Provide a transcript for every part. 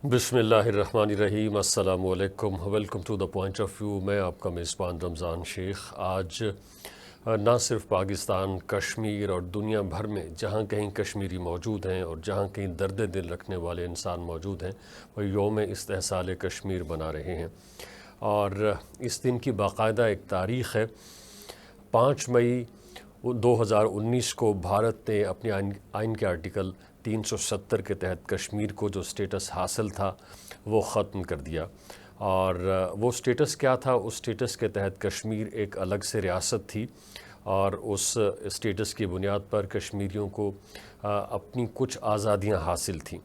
बिस्मिल्लाहिर्रहमानिर्रहीम। अस्सलाम वालेकुम। Welcome to the point of view. मैं आपका मेज़बान रमज़ान शेख। आज ना सिर्फ पाकिस्तान, कश्मीर और दुनिया भर में जहाँ कहीं कश्मीरी मौजूद हैं और जहाँ कहीं दर्द दिल रखने वाले इंसान मौजूद हैं, वो यौम इस्तेहसाल कश्मीर बना रहे हैं। और इस दिन की बाकायदा एक तारीख़ है। 5 मई 2019 को भारत ने अपने आइन के आर्टिकल 370 के तहत कश्मीर को जो स्टेटस हासिल था वो ख़त्म कर दिया। और वो स्टेटस क्या था? उस स्टेटस के तहत कश्मीर एक अलग से रियासत थी और उस स्टेटस की बुनियाद पर कश्मीरियों को अपनी कुछ आज़ादियाँ हासिल थीं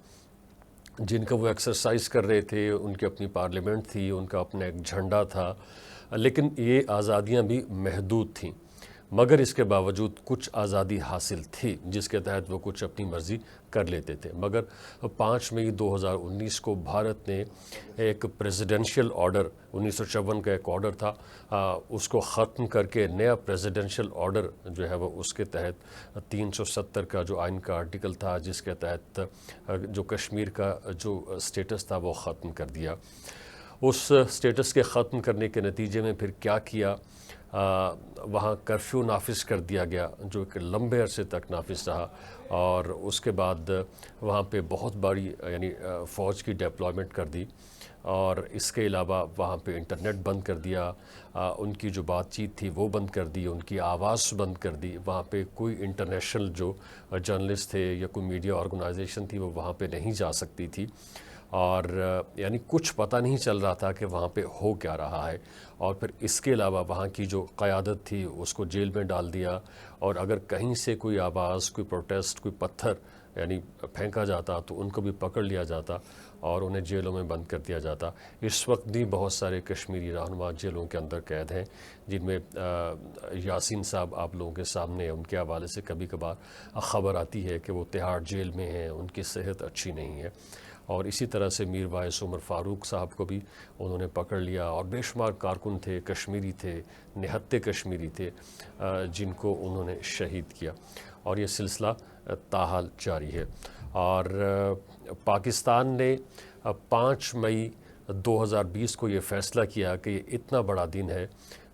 जिनका वो एक्सरसाइज कर रहे थे। उनकी अपनी पार्लियामेंट थी, उनका अपना एक झंडा था, लेकिन ये आज़ादियाँ भी महदूद थीं। मगर इसके बावजूद कुछ आज़ादी हासिल थी जिसके तहत वो कुछ अपनी मर्ज़ी कर लेते थे। मगर 5 मई 2019 को भारत ने एक प्रेसिडेंशियल ऑर्डर, 1954 का एक ऑर्डर था, उसको ख़त्म करके नया प्रेसिडेंशियल ऑर्डर जो है वो उसके तहत 370 का जो आइन का आर्टिकल था जिसके तहत जो कश्मीर का जो स्टेटस था वो ख़त्म कर दिया। उस स्टेटस के ख़त्म करने के नतीजे में फिर क्या किया? वहाँ कर्फ्यू नाफिज कर दिया गया जो एक लंबे अरसे तक नाफिज रहा। और उसके बाद वहाँ पे बहुत बड़ी यानी फ़ौज की डिप्लॉयमेंट कर दी। और इसके अलावा वहाँ पे इंटरनेट बंद कर दिया, उनकी जो बातचीत थी वो बंद कर दी, उनकी आवाज़ बंद कर दी। वहाँ पे कोई इंटरनेशनल जो जर्नलिस्ट थे या कोई मीडिया ऑर्गेनाइजेशन थी वो वहाँ पे नहीं जा सकती थी। और यानी कुछ पता नहीं चल रहा था कि वहाँ पे हो क्या रहा है। और फिर इसके अलावा वहाँ की जो क़यादत थी उसको जेल में डाल दिया। और अगर कहीं से कोई आवाज़, कोई प्रोटेस्ट, कोई पत्थर यानी फेंका जाता तो उनको भी पकड़ लिया जाता और उन्हें जेलों में बंद कर दिया जाता। इस वक्त भी बहुत सारे कश्मीरी रहनुमा जेलों के अंदर कैद हैं, जिनमें यासीन साहब आप लोगों के सामने हैं। उनके हवाले से कभी कभार ख़बर आती है कि वो तिहाड़ जेल में हैं, उनकी सेहत अच्छी नहीं है। और इसी तरह से मीर वाइस उमर फ़ारूक साहब को भी उन्होंने पकड़ लिया। और बेशुमार कारकुन थे, कश्मीरी थे, निहत्ते कश्मीरी थे, जिनको उन्होंने शहीद किया। और ये सिलसिला ताहाल जारी है। और पाकिस्तान ने 5 मई 2020 को ये फ़ैसला किया कि ये इतना बड़ा दिन है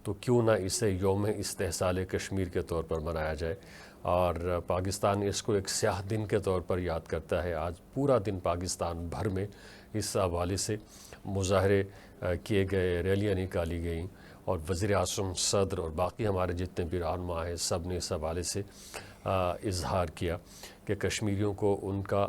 तो क्यों ना इसे यौम इस्तेहसाल कश्मीर के तौर पर मनाया जाए। और पाकिस्तान इसको एक स्याह दिन के तौर पर याद करता है। आज पूरा दिन पाकिस्तान भर में इस हवाले से मुजाहरे किए गए, रैलियाँ निकाली गईं और वज़ीर-ए-आज़म, सदर और बाकी हमारे जितने भी रहनुमा हैं सब ने इस हवाले से इजहार किया कि कश्मीरियों को उनका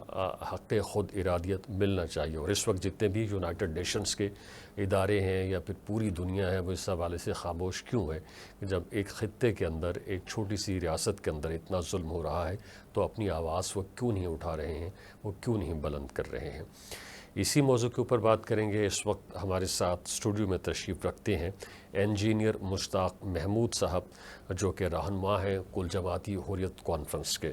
हक़ ख़ुद इरादियत मिलना चाहिए। और इस वक्त जितने भी यूनाइटेड नेशंस के इदारे हैं या फिर पूरी दुनिया है वो इस हवाले से खामोश क्यों है कि जब एक ख़ित्ते के अंदर, एक छोटी सी रियासत के अंदर इतना जुल्म हो रहा है तो अपनी आवाज़ वो क्यों नहीं उठा रहे हैं, वो क्यों नहीं बुलंद कर रहे हैं। इसी मौजू के ऊपर बात करेंगे। इस वक्त हमारे साथ स्टूडियो में तशरीफ़ रखते हैं इंजीनियर मुश्ताक महमूद साहब, जो कि रहनुमा हैं कुल जमाती हुर्रियत कॉन्फ्रेंस के।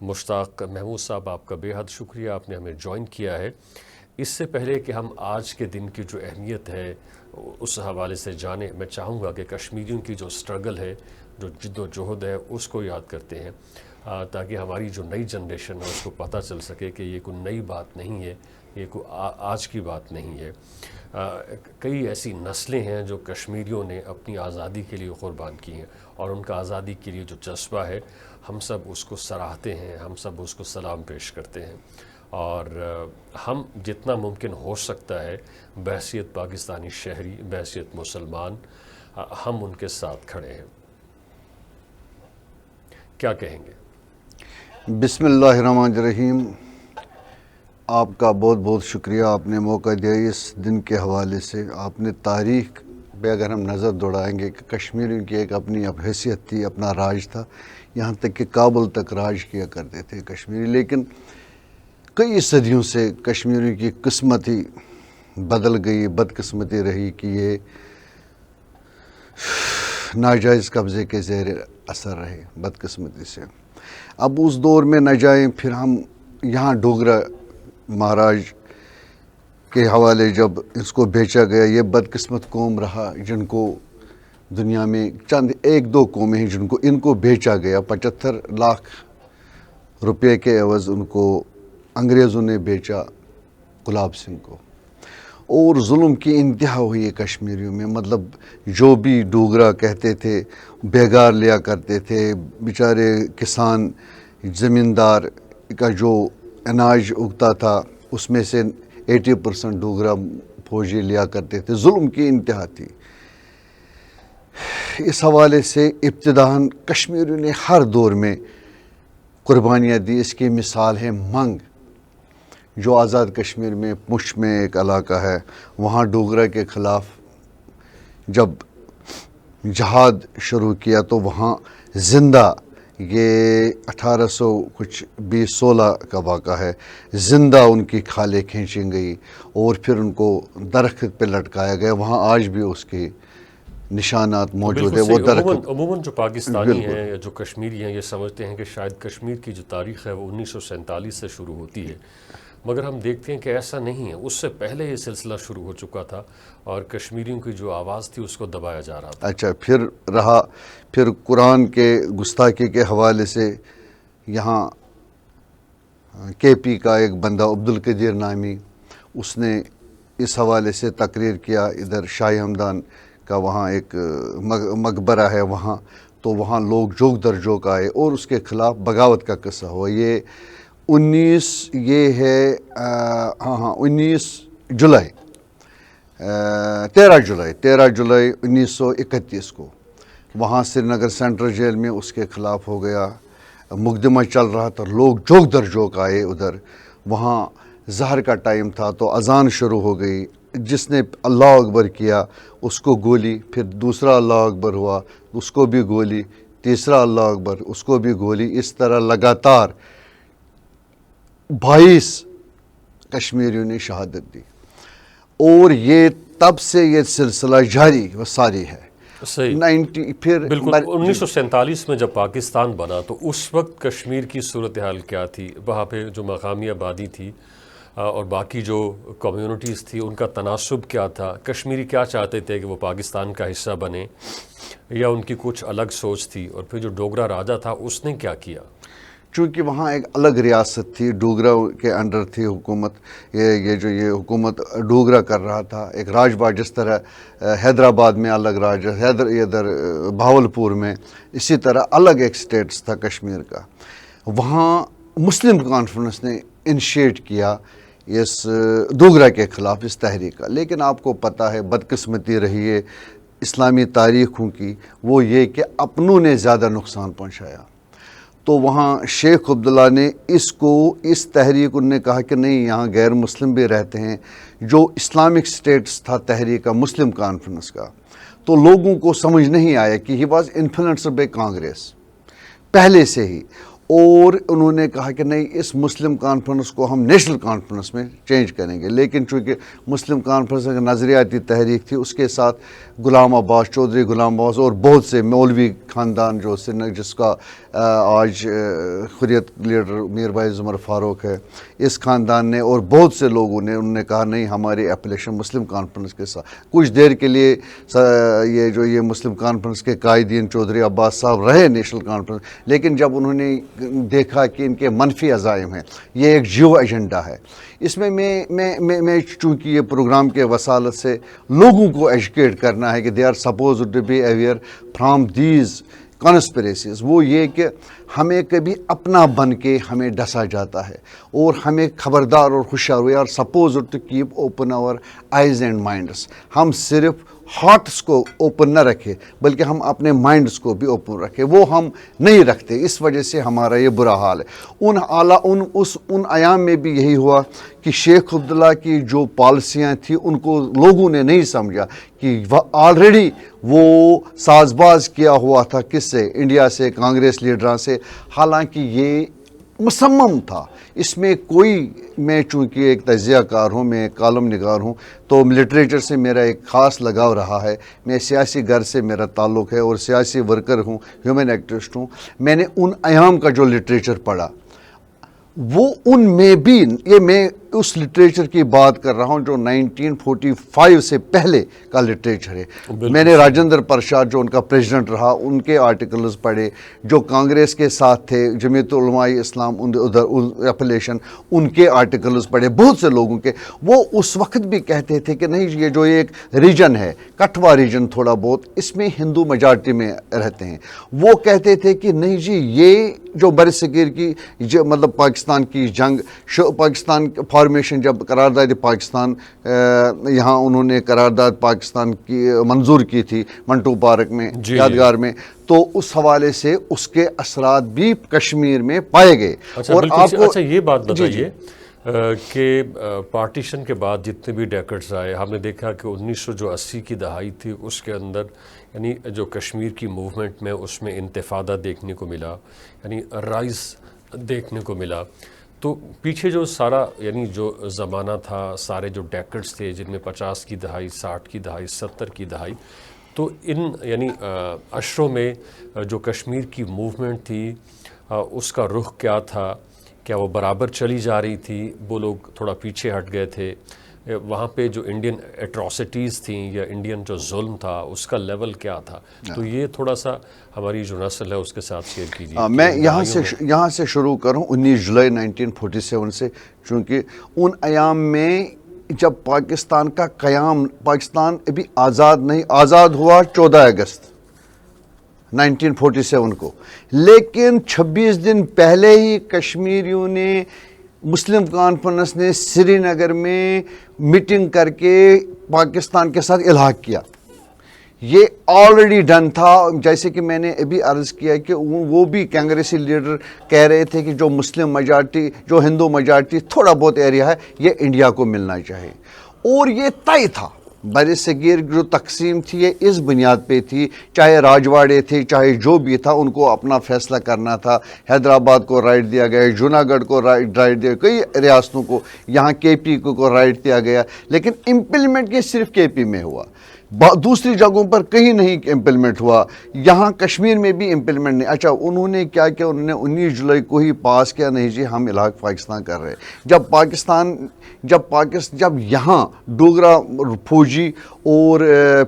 मुश्ताक महमूद साहब, आपका बेहद शुक्रिया, आपने हमें ज्वाइन किया है। इससे पहले कि हम आज के दिन की जो अहमियत है उस हवाले से जानें, मैं चाहूँगा कि कश्मीरियों की जो स्ट्रगल है, जो जिद्दोजहद है, उसको याद करते हैं ताकि हमारी जो नई जनरेशन है उसको पता चल सके कि ये कोई नई बात नहीं है, ये कोई आज की बात नहीं है। कई ऐसी नस्लें हैं जो कश्मीरियों ने अपनी आज़ादी के लिए क़ुर्बान की हैं और उनका आज़ादी के लिए जो जज्बा है हम सब उसको सराहते हैं, हम सब उसको सलाम पेश करते हैं। और हम जितना मुमकिन हो सकता है बहैसियत पाकिस्तानी शहरी, बहैसियत मुसलमान, हम उनके साथ खड़े हैं। क्या कहेंगे? बिस्मिल्लाहिर्रहमानिर्रहीम। आपका बहुत बहुत शुक्रिया, आपने मौका दिया इस दिन के हवाले से। आपने तारीख़ पे अगर हम नज़र दौड़ाएंगे कि कश्मीरियों की एक अपनी अब हैसियत थी, अपना राज था, यहाँ तक कि काबुल तक राज किया करते थे कश्मीरी। लेकिन कई सदियों से कश्मीरियों की किस्मत ही बदल गई, बदकिस्मती रही कि ये नाजायज़ कब्ज़े के ज़ेर असर रहे बदकिस्मती से। अब उस दौर में न जाएं, फिर हम यहाँ डोगरा महाराज के हवाले जब इसको बेचा गया, ये बदकिस्मत कौम रहा जिनको दुनिया में चंद एक दो कौमें हैं जिनको इनको बेचा गया। 75 लाख रुपए के एवज़ उनको अंग्रेज़ों ने बेचा गुलाब सिंह को, और जुल्म की इंतहा हुई है कश्मीरियों में। मतलब जो भी डोगरा कहते थे बेगार लिया करते थे, बेचारे किसान ज़मींदार का जो अनाज उगता था उसमें से 80% डोगरा फौजी लिया करते थे। जुल्म की इंतहा थी। इस हवाले से इब्तिदान कश्मीरियों ने हर दौर में कुर्बानियाँ दी। इसकी मिसाल है मंग, जो आज़ाद कश्मीर में पुंछ में एक इलाका है, वहाँ डोगरा के ख़िलाफ़ जब जहाद शुरू किया तो वहाँ ज़िंदा, ये 1816 का वाक़ा है, ज़िंदा उनकी खालें खींची गई और फिर उनको दरख्त पे लटकाया गया। वहाँ आज भी उसके निशानात मौजूद है। वो दरख्त अमूमन जो पाकिस्तानी हैं या जो कश्मीरी हैं ये समझते हैं कि शायद कश्मीर की जो तारीख़ है वो 1947 से शुरू होती है, मगर हम देखते हैं कि ऐसा नहीं है। उससे पहले ये सिलसिला शुरू हो चुका था और कश्मीरियों की जो आवाज़ थी उसको दबाया जा रहा था। अच्छा, फिर कुरान के गुस्ताखी के हवाले से यहाँ KP का एक बंदा अब्दुल कदीर नामी, उसने इस हवाले से तकरीर किया। इधर शाही हमदान का वहाँ एक मकबरा है वहाँ, तो वहाँ लोग जोक दर जोक आए और उसके ख़िलाफ़ बगावत का किस्सा हुआ। ये 19 जुलाई 13 जुलाई 1931 को वहाँ श्रीनगर सेंट्रल जेल में उसके ख़िलाफ़ हो गया, मुकदमा चल रहा था। लोग जोक दर जोक आए उधर। वहाँ ज़हर का टाइम था तो अज़ान शुरू हो गई। जिसने अल्लाह अकबर किया उसको गोली, फिर दूसरा अल्लाह अकबर हुआ उसको भी गोली, तीसरा अल्लाह अकबर उसको भी गोली। इस तरह लगातार 22 कश्मीरियों ने शहादत दी और ये तब से ये सिलसिला जारी व सारी है। सही 90 फिर बिल्कुल 1947 में जब पाकिस्तान बना तो उस वक्त कश्मीर की सूरत हाल क्या थी? वहाँ पे जो मकामी आबादी थी और बाकी जो कम्युनिटीज़ थी उनका तनासुब क्या था? कश्मीरी क्या चाहते थे कि वो पाकिस्तान का हिस्सा बने या उनकी कुछ अलग सोच थी? और फिर जो डोगरा राजा था उसने क्या किया? चूँकि वहाँ एक अलग रियासत थी, डोगरा के अंडर थी हुकूमत। ये हुकूमत डोगरा कर रहा था। एक राजबाग जिस तरह हैदराबाद में अलग राज, इधर भावलपुर में, इसी तरह अलग एक स्टेट्स था कश्मीर का। वहाँ मुस्लिम कॉन्फ्रेंस ने इनिशिएट किया इस डोगरा के ख़िलाफ़ इस तहरीक का। लेकिन आपको पता है बदकिस्मती रही है इस्लामी तारीख़ों की, वो ये कि अपनों ने ज़्यादा नुकसान पहुँचाया। तो वहाँ शेख अब्दुल्ला ने इस तहरीक, उन्होंने कहा कि नहीं यहाँ गैर मुस्लिम भी रहते हैं। जो इस्लामिक स्टेट्स था तहरीक का मुस्लिम कॉन्फ्रेंस का, तो लोगों को समझ नहीं आया कि he was influenced by Congress पहले से ही, और उन्होंने कहा कि नहीं इस मुस्लिम कॉन्फ्रेंस को हम नेशनल कॉन्फ्रेंस में चेंज करेंगे। लेकिन चूँकि मुस्लिम कॉन्फ्रेंस एक नज़रियाती तहरीक थी, उसके साथ गुलाम अब्बास, चौधरी गुलाम अब्बास और बहुत से मौलवी ख़ानदान जो जिसका आज हुर्रियत लीडर मीर भाई उमर फ़ारूक है, इस ख़ानदान ने और बहुत से लोगों ने उन्होंने कहा नहीं हमारी एप्लीकेशन मुस्लिम कॉन्फ्रेंस के साथ। कुछ देर के लिए ये मुस्लिम कॉन्फ्रेंस के कायदीन चौधरी अब्बास साहब रहे नेशनल कॉन्फ्रेंस, लेकिन जब उन्होंने देखा कि इनके मनफी अज़ाइम हैं, ये एक जियो एजेंडा है, इसमें मैं चूँकि ये प्रोग्राम के वसालत से लोगों को एजुकेट करना है कि they are suppose to be aware from these conspiracies. वो ये कि हमें कभी अपना बन के हमें डसा जाता है और हमें खबरदार और होशियार, we are suppose to keep open our eyes and minds. हम सिर्फ हार्ट्स को ओपन न रखें बल्कि हम अपने माइंड्स को भी ओपन रखें, वो हम नहीं रखते। इस वजह से हमारा ये बुरा हाल है। उन आयाम में भी यही हुआ कि शेख अब्दुल्ला की जो पॉलिसियाँ थी उनको लोगों ने नहीं समझा कि वह ऑलरेडी वो साजबाज किया हुआ था किससे, इंडिया से, कांग्रेस लीडरां से। हालांकि ये मुसम्मम था, इसमें कोई, मैं चूँकि एक तजियाकार हूँ, मैं कॉलम निगार हूँ, तो लिटरेचर से मेरा एक ख़ास लगाव रहा है। मैं सियासी घर से मेरा ताल्लुक़ है और सियासी वर्कर हूँ, ह्यूमन एक्टिविस्ट हूँ। मैंने उन अयाम का जो लिटरेचर पढ़ा वो उनमें भी, ये मैं उस लिटरेचर की बात कर रहा हूँ जो 1945 से पहले का लिटरेचर है। मैंने राजेंद्र प्रसाद जो उनका प्रेसिडेंट रहा उनके आर्टिकल्स पढ़े, जो कांग्रेस के साथ थे जमीयत उलमा इस्लाम उधर एफिलिएशन उनके आर्टिकल्स पढ़े, बहुत से लोगों के। वो उस वक्त भी कहते थे कि नहीं ये जो एक रीजन है कठवा रीजन थोड़ा बहुत, इसमें हिंदू मेजॉरिटी में रहते हैं। वो कहते थे कि नहीं जी ये जो बरसगीर की मतलब पाकिस्तान की जंग, पाकिस्तान फॉर्मेशन जब करारदाद पाकिस्तान यहाँ उन्होंने करारदाद पाकिस्तान की मंजूर की थी मंटू पार्क में यादगार में, तो उस हवाले से उसके असरात भी कश्मीर में पाए गए। और आपको अच्छा ये बात बताइए कि पार्टीशन के बाद जितने भी डेकेड्स आए हमने देखा कि 1980 की दहाई थी उसके अंदर यानी जो कश्मीर की मूवमेंट में उसमें इंतफादा देखने को मिला, यानी राइज देखने को मिला। तो पीछे जो सारा यानी जो ज़माना था, सारे जो डेकेड्स थे जिनमें 50 की दहाई, 60 की दहाई, 70 की दहाई, तो इन यानी अशरों में जो कश्मीर की मूवमेंट थी उसका रुख क्या था? क्या वो बराबर चली जा रही थी? वो लोग थोड़ा पीछे हट गए थे? वहाँ पे जो इंडियन एट्रॉसिटीज़ थी या इंडियन जो जुल्म था उसका लेवल क्या था? तो ये थोड़ा सा हमारी जो नस्ल है उसके साथ शेयर कीजिए। मैं यहाँ से शुरू करूँ 19 जुलाई 1947 से, चूँकि उन अयाम में जब पाकिस्तान का क़याम, पाकिस्तान अभी आज़ाद नहीं, आज़ाद हुआ 14 अगस्त 1947 को, लेकिन 26 दिन पहले ही कश्मीरियों ने, मुस्लिम कॉन्फ्रेंस ने श्रीनगर में मीटिंग करके पाकिस्तान के साथ इल्हाक किया। ये ऑलरेडी डन था। जैसे कि मैंने अभी अर्ज़ किया कि वो भी कांग्रेसी लीडर कह रहे थे कि जो मुस्लिम मेजॉरिटी, जो हिंदू मेजॉरिटी थोड़ा बहुत एरिया है ये इंडिया को मिलना चाहिए। और ये तय था, बरसगीर जो तकसीम थी ये इस बुनियाद पे थी, चाहे राजवाड़े थे चाहे जो भी था उनको अपना फैसला करना था। हैदराबाद को राइट दिया गया, जूनागढ़ को राइट दिया, कई रियासतों को, यहाँ केपी को राइट दिया गया, लेकिन इम्प्लीमेंट ये सिर्फ केपी में हुआ, दूसरी जगहों पर कहीं नहीं इम्प्लीमेंट हुआ। यहाँ कश्मीर में भी इम्प्लीमेंट नहीं। अच्छा, उन्होंने क्या किया, उन्होंने 19 जुलाई को ही पास किया, नहीं जी हम इलाक पाकिस्तान कर रहे हैं। जब यहाँ डोगरा फौजी और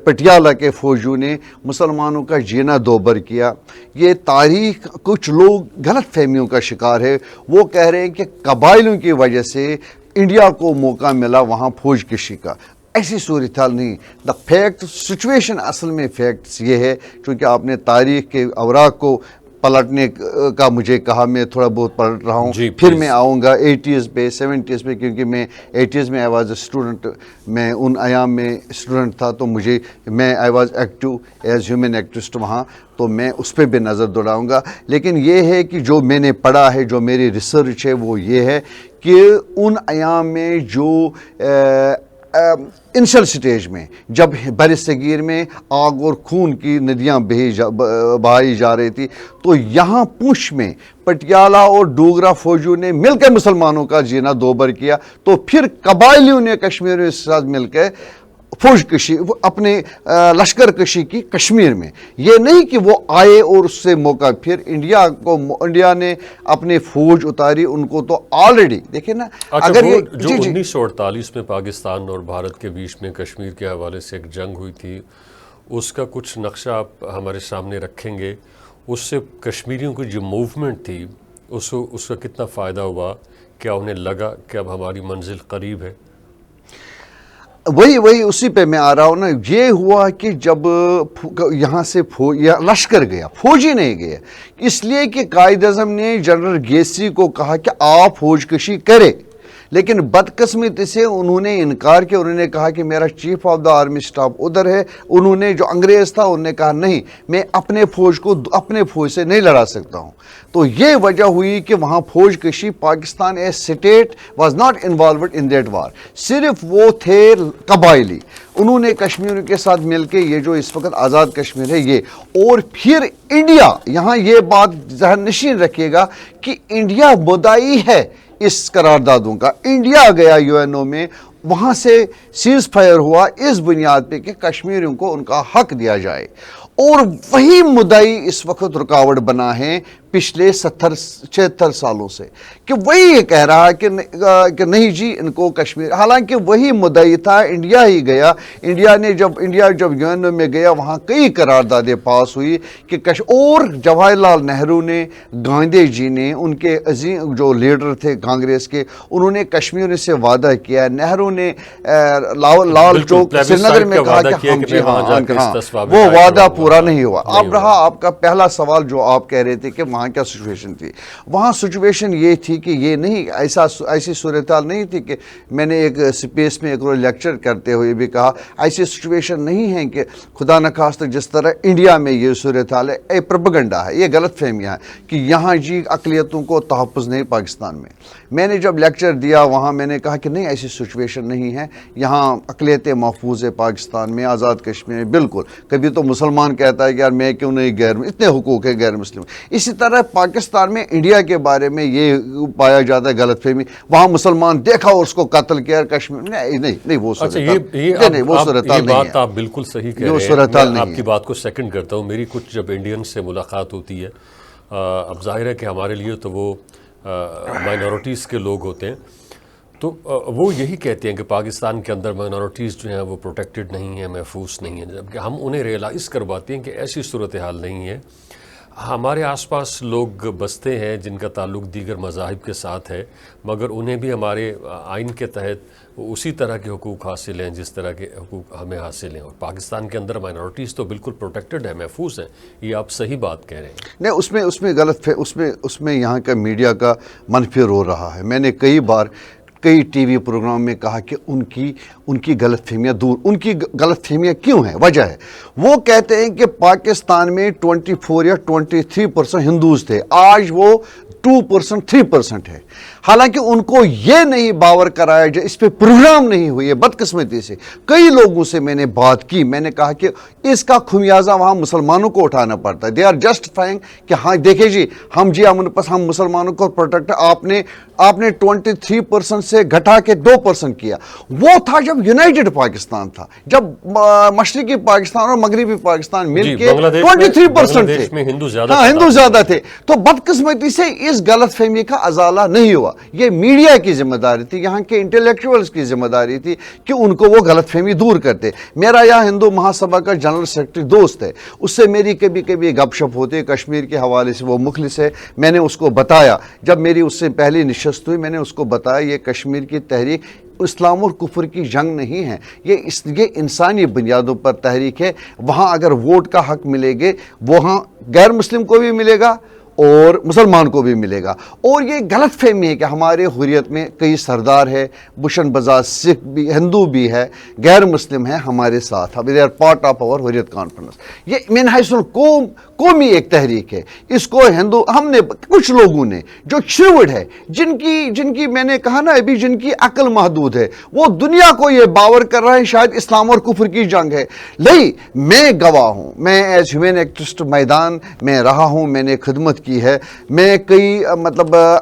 पटियाला के फौजियों ने मुसलमानों का जीना दोबर किया, ये तारीख कुछ लोग गलत फहमियों का शिकार है। वो कह रहे हैं कि कबाइलों की वजह से इंडिया को मौका मिला वहाँ फौज कशी का। ऐसी सूरत हाल नहीं। द फैक्ट सिचुएशन असल में फैक्ट्स ये है, क्योंकि आपने तारीख के अवराक को पलटने का मुझे कहा, मैं थोड़ा बहुत पलट रहा हूँ, फिर मैं आऊँगा 80s पे 70s पे, क्योंकि मैं 80s में आई वाज अ स्टूडेंट, मैं उन अयाम में स्टूडेंट था, तो मैं I was active as human activist वहाँ, तो मैं उस पर भी नज़र दौड़ाऊँगा। लेकिन ये है कि जो मैंने पढ़ा है, जो मेरी रिसर्च है वो ये है कि उन अयाम में जो इनिशियल स्टेज में जब बरसगीर में आग और खून की नदियाँ बहाई जा रही थी, तो यहाँ पूंछ में पटियाला और डोगरा फौजियों ने मिलकर मुसलमानों का जीना दोबर किया, तो फिर कबाइलियों ने कश्मीर के साथ मिलकर फौज कशी, अपने लश्कर कशी की कश्मीर में। ये नहीं कि वो आए और उससे मौका, फिर इंडिया ने अपने फौज उतारी, उनको तो ऑलरेडी देखे ना। अच्छा, अगर ये जो 1948 में पाकिस्तान और भारत के बीच में कश्मीर के हवाले से एक जंग हुई थी, उसका कुछ नक्शा आप हमारे सामने रखेंगे? उससे कश्मीरियों की जो मूवमेंट थी उसका कितना फ़ायदा हुआ? क्या उन्हें लगा कि अब हमारी मंजिल करीब है? वही उसी पे मैं आ रहा हूँ ना। ये हुआ कि जब यहाँ से लश्कर गया, फौजी नहीं गया, इसलिए कि कायद-ए-आज़म ने जनरल गेसी को कहा कि आप फौज कशी करें, लेकिन बदकिस्मती से उन्होंने इनकार किया। उन्होंने कहा कि मेरा chief of the army staff उधर है। उन्होंने, जो अंग्रेज़ था, उन्होंने कहा नहीं, मैं अपने फौज से नहीं लड़ा सकता हूँ। तो ये वजह हुई कि वहाँ फौज कशी, Pakistan a state was not involved in that war, सिर्फ वो थे कबाइली। उन्होंने कश्मीर के साथ मिलके ये जो इस वक्त आज़ाद कश्मीर है ये, और फिर इंडिया, यहाँ ये बात ज़हन नशीन रखिएगा कि इंडिया मुद्दाई है इस करारदादों का। इंडिया गया यूएनओ में, वहाँ से सीज फायर हुआ इस बुनियाद पे कि कश्मीरियों को उनका हक दिया जाए, और वही मुद्दाई इस वक्त रुकावट बना है पिछले 76 सालों से, कि वही ये कह रहा है कि नहीं जी इनको कश्मीर, हालांकि वही मुद्दई था। इंडिया ही गया, इंडिया जब यूएनओ में गया वहाँ कई करारदादें पास हुई कि और जवाहरलाल नेहरू ने, गांधी जी ने, उनके अजीम जो लीडर थे कांग्रेस के, उन्होंने कश्मीर से वादा किया। नेहरू ने लाल चौक श्रीनगर में कहा कि हम जी हाँ, वो वादा पूरा नहीं हुआ। अब रहा आपका पहला सवाल जो आप कह रहे थे कि वहाँ क्या सिचुएशन थी। वहाँ सिचुएशन ये थी कि ये नहीं, ऐसी सूरत-हाल नहीं थी कि मैंने एक स्पेस में एक रोज लेक्चर करते हुए भी कहा, ऐसी सिचुएशन नहीं है कि खुदा न खास्ता जिस तरह इंडिया में ये सूरत-हाल है, ये प्रोपेगेंडा है, ये गलत फहमियाँ हैं कि यहाँ जी अक़लियतों को तहफ़्फ़ुज़ नहीं पाकिस्तान में। मैंने जब लेक्चर दिया वहाँ मैंने कहा कि नहीं ऐसी सिचुएशन नहीं है, यहाँ अक़लियतें महफूज है पाकिस्तान में, आज़ाद कश्मीर में। बिल्कुल, कभी तो मुसलमान कहता है कि यार मैं क्यों नहीं इतने हुकूक है गैर मुस्लिम। इसी तरह पाकिस्तान में इंडिया के बारे में ये पाया जाता है गलत फहमी, वहाँ मुसलमान देखा और उसको कत्ल किया कश्मीर। नहीं वो अच्छा, ये बात आप बिल्कुल सही कह रहे हैं। मैं आपकी बात को सेकंड करता हूँ। मेरी कुछ जब इंडियन से मुलाकात होती है, अब जाहिर है कि हमारे लिए तो वो माइनॉरिटीज़ के लोग होते हैं, तो वो यही कहते हैं कि पाकिस्तान के अंदर माइनॉरिटीज़ जो हैं वो प्रोटेक्टेड नहीं है, महफूज नहीं है, जबकि हम उन्हें रियलाइज़ करवाते हैं कि ऐसी सूरत हाल नहीं है। हमारे आसपास लोग बसते हैं जिनका ताल्लुक़ दीगर मज़ाहिब के साथ है, मगर उन्हें भी हमारे आइन के तहत उसी तरह के हुकूक हासिल हैं जिस तरह के हुकूक हमें हासिल हैं। और पाकिस्तान के अंदर माइनॉरिटीज़ तो बिल्कुल प्रोटेक्टेड है, महफूज हैं। ये आप सही बात कह रहे हैं। नहीं, उसमें गलत, उसमें यहाँ का मीडिया का मनफी रो रहा है। मैंने कई बार कई टीवी प्रोग्राम में कहा कि उनकी गलतफहमियाँ दूर, उनकी गलतफहमियाँ क्यों हैं, वजह है वो कहते हैं कि पाकिस्तान में 24 या 23% हिंदूज थे, आज वो 2% 3% है। हालांकि उनको ये नहीं बावर कराया जाए, इस पे प्रोग्राम नहीं हुई है। बदकिस्मती से कई लोगों से मैंने बात की, मैंने कहा कि इसका खुमियाजा वहाँ मुसलमानों को उठाना पड़ता है। दे आर जस्टिफाइंग कि हाँ देखिए जी हम मुसलमानों को प्रोटेक्ट, आपने 23% से घटा के 2% किया। वो था जब यूनाइटेड पाकिस्तान था, जब मशरकी पाकिस्तान और मगरबी पाकिस्तान मिलके 23% थे, हिंदू ज्यादा थे। तो बदकिस्मती से इस गलतफहमी का अजाला नहीं हुआ। ये मीडिया की जिम्मेदारी थी, यहाँ के इंटेलेक्चुअल्स की जिम्मेदारी थी कि उनको वो गलतफहमी दूर करते। मेरा यहाँ हिंदू महासभा का जनरल सेक्रेटरी दोस्त है, उससे मेरी कभी कभी गपशप होती है कश्मीर के हवाले से, वो मुखलिस है। मैंने उसको बताया, जब मेरी उससे पहली निशस्त हुई मैंने उसको बताया ये कश्मीर की तहरीक इस्लाम और कुफर की जंग नहीं है, ये इंसानी बुनियादों पर तहरीक है। वहाँ अगर वोट का हक मिलेंगे, वहाँ गैर मुस्लिम को भी मिलेगा और मुसलमान को भी मिलेगा। और ये गलत फहमी है कि हमारे हुर्रियत में कई सरदार है, बुशन बजाज सिख भी, हिंदू भी है, गैर मुस्लिम है हमारे साथ, they are part of our Hurriyat Conference. ये मिन हैसुल कौमी एक तहरीक है। इसको हिंदू, हमने कुछ लोगों ने जो श्यूर्ड है, जिनकी मैंने कहा ना अभी, जिनकी अक्ल महदूद है, वो दुनिया को ये बावर कर रहा है शायद इस्लाम और कुफर की जंग है। नहीं, मैं गवाह हूँ, मैं एज ह्यूमन एक्टिविस्ट मैदान में रहा हूँ, मैंने खिदमत की है। मैं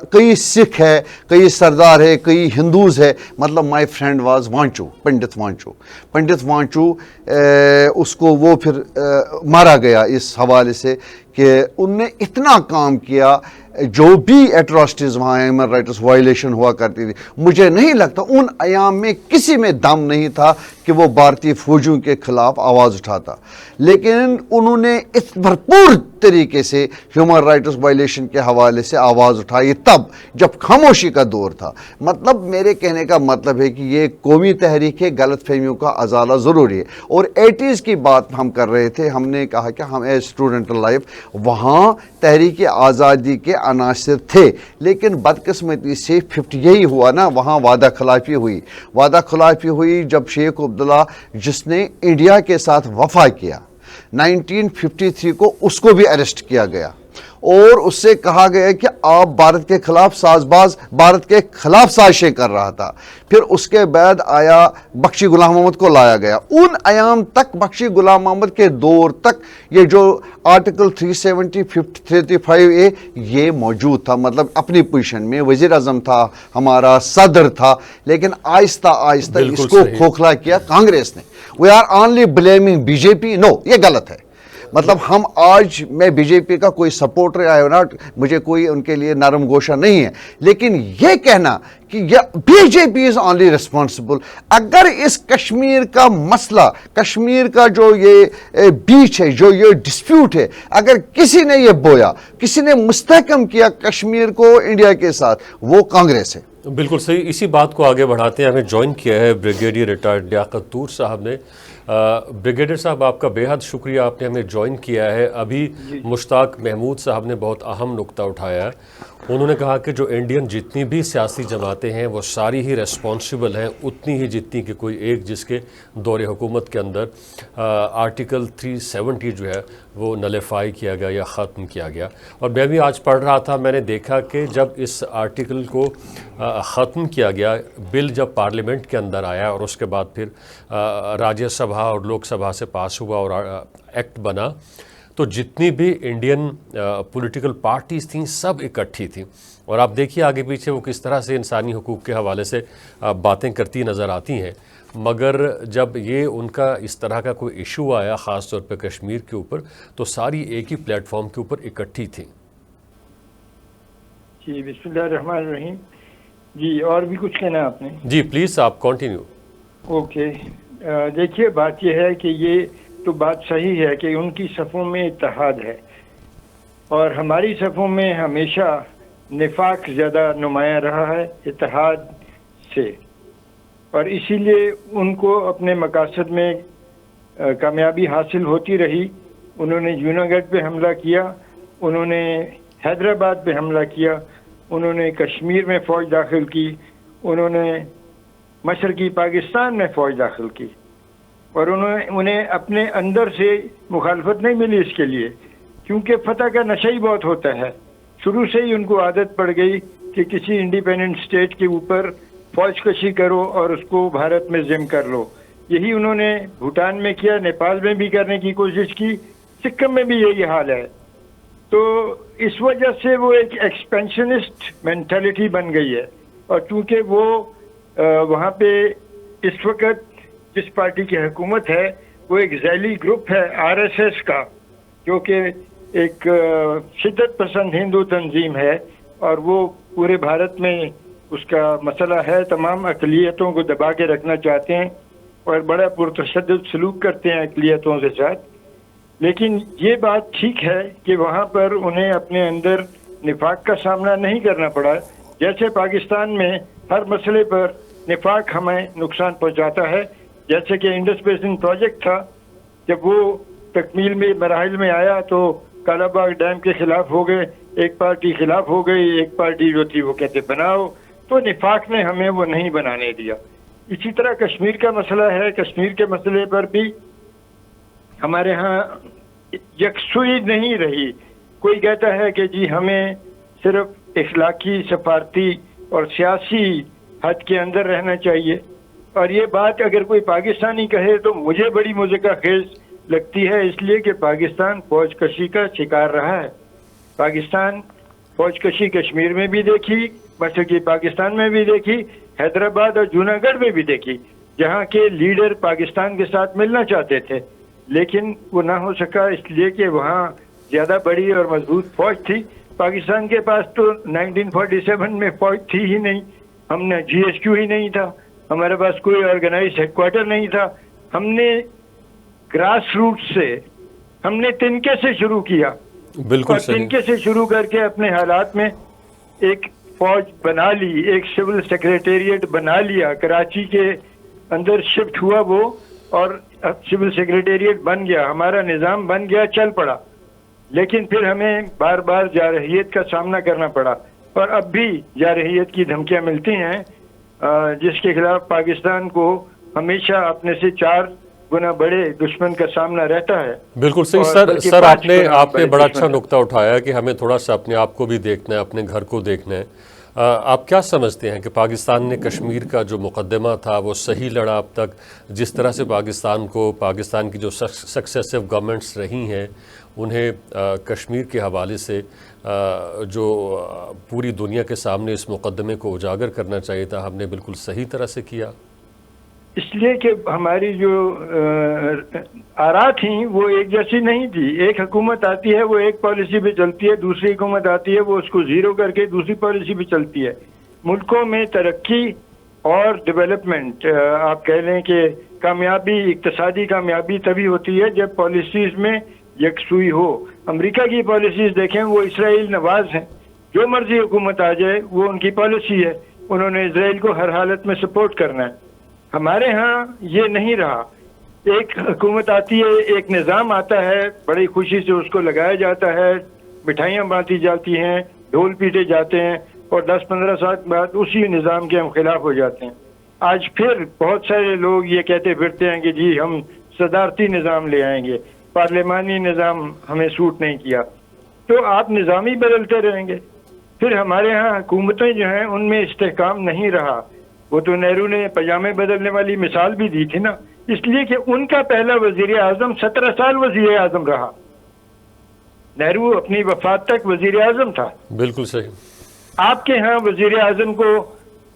कई सिख है, कई सरदार है, कई हिंदूज है। मतलब माय फ्रेंड वाज वांचू, पंडित वांचू, उसको वो फिर मारा गया इस हवाले से कि उनने इतना काम किया, जो भी एट्रोसिटीज़ वहाँ ह्यूमन राइट्स वायलेशन हुआ करती थी। मुझे नहीं लगता उन अयाम में किसी में दम नहीं था कि वो भारतीय फौजियों के खिलाफ आवाज़ उठाता, लेकिन उन्होंने इस भरपूर तरीके से ह्यूमन राइट्स वायलेशन के हवाले से आवाज़ उठाई तब जब खामोशी का दौर था। मतलब मेरे कहने का मतलब है कि ये कौमी तहरीक है, गलत फहमियों का अजाला ज़रूरी है। और 80s की बात हम कर रहे थे, हमने कहा कि हम एज स्टूडेंट लाइफ वहाँ तहरीक आज़ादी के अनासिर थे, लेकिन बदकिस्मती से 50 यही हुआ ना, वहाँ वादा खिलाफी हुई जब शेख अब्दुल्ला जिसने इंडिया के साथ वफा किया 1953 को, उसको भी अरेस्ट किया गया और उससे कहा गया कि आप भारत के खिलाफ साजिशें कर रहा था। फिर उसके बाद आया बख्शी गुलाम मोहम्मद को लाया गया। उन अयाम तक, बख्शी गुलाम मोहम्मद के दौर तक, ये जो आर्टिकल 335A ये मौजूद था। मतलब अपनी पोजीशन में वजीर आजम था, हमारा सदर था, लेकिन आहिस्ता आहिस्ता इसको खोखला किया कांग्रेस ने। We are only blaming BJP, no, ये गलत है। مطلب ہم آج میں بی جے پی کا کوئی سپورٹر آئی ناٹ، مجھے کوئی ان کے لیے نرم گوشہ نہیں ہے، لیکن یہ کہنا کہ B J P is only responsible, اگر اس کشمیر کا مسئلہ، کشمیر کا جو یہ بیچ ہے، جو یہ ڈسپیوٹ ہے، اگر کسی نے یہ بویا، کسی نے مستحکم کیا کشمیر کو انڈیا کے ساتھ، وہ کانگریس ہے۔ بالکل صحیح، اسی بات کو آگے بڑھاتے ہیں، ہمیں جوائن کیا ہے بریگیڈیئر ریٹائرڈ لیاقت طور صاحب نے۔ بریگیڈیئر صاحب آپ کا بے حد شکریہ، آپ نے ہمیں جوائن کیا ہے۔ ابھی مشتاق محمود صاحب نے بہت اہم نقطہ اٹھایا ہے، انہوں نے کہا کہ جو انڈین جتنی بھی سیاسی جماعتیں ہیں وہ ساری ہی ریسپانسبل ہیں، اتنی ہی جتنی کہ کوئی ایک جس کے دور حکومت کے اندر آرٹیکل 370 جو ہے وہ نلیفائی کیا گیا یا ختم کیا گیا۔ اور میں بھی آج پڑھ رہا تھا، میں نے دیکھا کہ جب اس آرٹیکل کو ختم کیا گیا، بل جب پارلیمنٹ کے اندر آیا اور اس کے بعد پھر راجیہ سبھا اور لوک سبھا سے پاس ہوا اور ایکٹ بنا، تو جتنی بھی انڈین پولیٹیکل پارٹیز تھیں سب اکٹھی تھیں، اور آپ دیکھیے آگے پیچھے وہ کس طرح سے انسانی حقوق کے حوالے سے باتیں کرتی نظر آتی ہیں، مگر جب یہ ان کا اس طرح کا کوئی ایشو آیا خاص طور پہ کشمیر کے اوپر، تو ساری ایک ہی پلیٹ فارم کے اوپر اکٹھی تھیں۔ جی بسم اللہ الرحمن الرحیم۔ جی اور بھی کچھ کہنا ہے آپ نے؟ جی پلیز آپ کنٹینیو۔ اوکے، دیکھیے بات یہ ہے کہ یہ تو بات صحیح ہے کہ ان کی صفوں میں اتحاد ہے، اور ہماری صفوں میں ہمیشہ نفاق زیادہ نمایاں رہا ہے اتحاد سے، اور اسی لیے ان کو اپنے مقاصد میں کامیابی حاصل ہوتی رہی۔ انہوں نے جوناگڑھ پہ حملہ کیا، انہوں نے حیدرآباد پہ حملہ کیا، انہوں نے کشمیر میں فوج داخل کی، انہوں نے مشرقی پاکستان میں فوج داخل کی، اور انہیں اپنے اندر سے مخالفت نہیں ملی اس کے لیے، کیونکہ فتح کا نشہ ہی بہت ہوتا ہے۔ شروع سے ہی ان کو عادت پڑ گئی کہ کسی انڈیپینڈنٹ اسٹیٹ کے اوپر فوج کشی کرو اور اس کو بھارت میں ضم کر لو۔ یہی انہوں نے بھوٹان میں کیا، نیپال میں بھی کرنے کی کوشش کی، سکم میں بھی یہی حال ہے۔ تو اس وجہ سے وہ ایک ایکسپینشنسٹ مینٹلٹی بن گئی ہے، اور چونکہ وہ وہاں پہ اس وقت جس پارٹی کی حکومت ہے وہ ایک ذیلی گروپ ہے RSS کا، جو کہ ایک شدت پسند ہندو تنظیم ہے، اور وہ پورے بھارت میں اس کا مسئلہ ہے، تمام اقلیتوں کو دبا کے رکھنا چاہتے ہیں اور بڑا پرتشدد سلوک کرتے ہیں اقلیتوں کے ساتھ۔ لیکن یہ بات ٹھیک ہے کہ وہاں پر انہیں اپنے اندر نفاق کا سامنا نہیں کرنا پڑا، جیسے پاکستان میں ہر مسئلے پر نفاق ہمیں نقصان پہنچاتا ہے۔ جیسے کہ انڈس بیسن پروجیکٹ تھا، جب وہ تکمیل میں مراحل میں آیا تو کالا باغ ڈیم کے خلاف ہو گئے، ایک پارٹی خلاف ہو گئی، ایک پارٹی جو تھی وہ کہتے بناؤ، تو نفاق نے ہمیں وہ نہیں بنانے دیا۔ اسی طرح کشمیر کا مسئلہ ہے، کشمیر کے مسئلے پر بھی ہمارے ہاں یکسوئی نہیں رہی۔ کوئی کہتا ہے کہ جی ہمیں صرف اخلاقی، سفارتی اور سیاسی حد کے اندر رہنا چاہیے، اور یہ بات اگر کوئی پاکستانی کہے تو مجھے بڑی مضحکہ خیز لگتی ہے، اس لیے کہ پاکستان فوج کشی کا شکار رہا ہے۔ پاکستان فوج کشی کشمیر میں بھی دیکھی، مشرقی پاکستان میں بھی دیکھی، حیدرآباد اور جوناگڑھ میں بھی دیکھی، جہاں کے لیڈر پاکستان کے ساتھ ملنا چاہتے تھے، لیکن وہ نہ ہو سکا، اس لیے کہ وہاں زیادہ بڑی اور مضبوط فوج تھی۔ پاکستان کے پاس تو 1947 میں فوج تھی ہی نہیں، ہم نے GSQ ہی نہیں تھا، ہمارے پاس کوئی آرگنائز ہیڈ کوارٹر نہیں تھا۔ ہم نے گراس روٹ سے، ہم نے تنکے سے شروع کیا، بالکل صحیح، تنکے سے شروع کر کے اپنے حالات میں ایک فوج بنا لی، ایک سول سیکریٹریٹ بنا لیا، کراچی کے اندر شفٹ ہوا وہ، اور سول سیکریٹریٹ بن گیا، ہمارا نظام بن گیا، چل پڑا۔ لیکن پھر ہمیں بار بار جارحیت کا سامنا کرنا پڑا، اور اب بھی جارحیت کی دھمکیاں ملتی ہیں، جس کے خلاف پاکستان کو ہمیشہ اپنے سے 4 گنا بڑے دشمن کا سامنا رہتا ہے۔ بالکل صحیح سر آپ نے بڑا اچھا نقطہ اٹھایا کہ ہمیں تھوڑا سا اپنے آپ کو بھی دیکھنا ہے، اپنے گھر کو دیکھنا ہے۔ آپ کیا سمجھتے ہیں کہ پاکستان نے کشمیر کا جو مقدمہ تھا وہ صحیح لڑا اب تک؟ جس طرح سے پاکستان کی جو سکسیسو گورنمنٹس رہی ہیں انہیں کشمیر کے حوالے سے جو پوری دنیا کے سامنے اس مقدمے کو اجاگر کرنا چاہیے تھا، ہم نے بالکل صحیح طرح سے کیا؟ اس لیے کہ ہماری جو آراء تھیں وہ ایک جیسی نہیں تھی. ایک حکومت آتی ہے وہ ایک پالیسی پہ چلتی ہے, دوسری حکومت آتی ہے وہ اس کو زیرو کر کے دوسری پالیسی پہ چلتی ہے. ملکوں میں ترقی اور ڈیولپمنٹ, آپ کہہ لیں کہ کامیابی, اقتصادی کامیابی تبھی ہوتی ہے جب پالیسیز میں یکسوئی ہو. امریکہ کی پالیسیز دیکھیں, وہ اسرائیل نواز ہیں, جو مرضی حکومت آ جائے وہ ان کی پالیسی ہے, انہوں نے اسرائیل کو ہر حالت میں سپورٹ کرنا ہے. ہمارے ہاں یہ نہیں رہا. ایک حکومت آتی ہے, ایک نظام آتا ہے, بڑی خوشی سے اس کو لگایا جاتا ہے, مٹھائیاں بانٹی جاتی ہیں, ڈھول پیٹے جاتے ہیں, اور 10-15 سال بعد اسی نظام کے ہم خلاف ہو جاتے ہیں. آج پھر بہت سارے لوگ یہ کہتے پھرتے ہیں کہ جی ہم صدارتی نظام لے آئیں گے, پارلیمانی نظام ہمیں سوٹ نہیں کیا. تو آپ نظامی بدلتے رہیں گے. پھر ہمارے ہاں حکومتیں جو ہیں ان میں استحکام نہیں رہا. وہ تو نہرو نے پاجامے بدلنے والی مثال بھی دی تھی نا, اس لیے کہ ان کا پہلا وزیر اعظم 17 سال وزیر اعظم رہا. نہرو اپنی وفات تک وزیر اعظم تھا. بالکل صحیح. آپ کے ہاں وزیر اعظم کو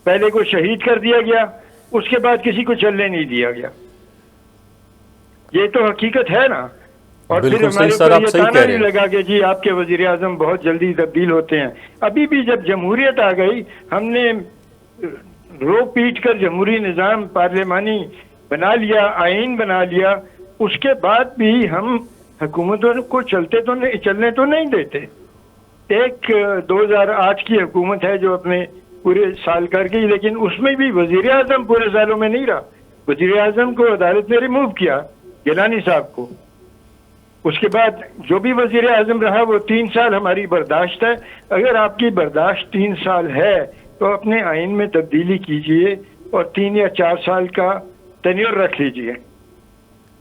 پہلے کو شہید کر دیا گیا, اس کے بعد کسی کو چلنے نہیں دیا گیا. یہ تو حقیقت ہے نا. اور پھر ہمارے اوپر یہ تانا نہیں لگا کہ جی آپ کے وزیر اعظم بہت جلدی تبدیل ہوتے ہیں. ابھی بھی جب جمہوریت آ گئی ہم نے رو پیٹ کر جمہوری نظام پارلیمانی بنا لیا, آئین بنا لیا, اس کے بعد بھی ہم حکومتوں کو چلنے تو نہیں دیتے. ایک 2008 کی حکومت ہے جو اپنے پورے سال کر گئی, لیکن اس میں بھی وزیر اعظم پورے سالوں میں نہیں رہا. وزیر اعظم کو عدالت نے ریموو کیا, گیلانی صاحب کو. اس کے بعد جو بھی وزیر اعظم رہا وہ 3 سال ہماری برداشت ہے. اگر آپ کی برداشت 3 سال ہے تو اپنے آئین میں تبدیلی کیجئے اور 3 یا 4 سال کا ٹینیور رکھ لیجئے.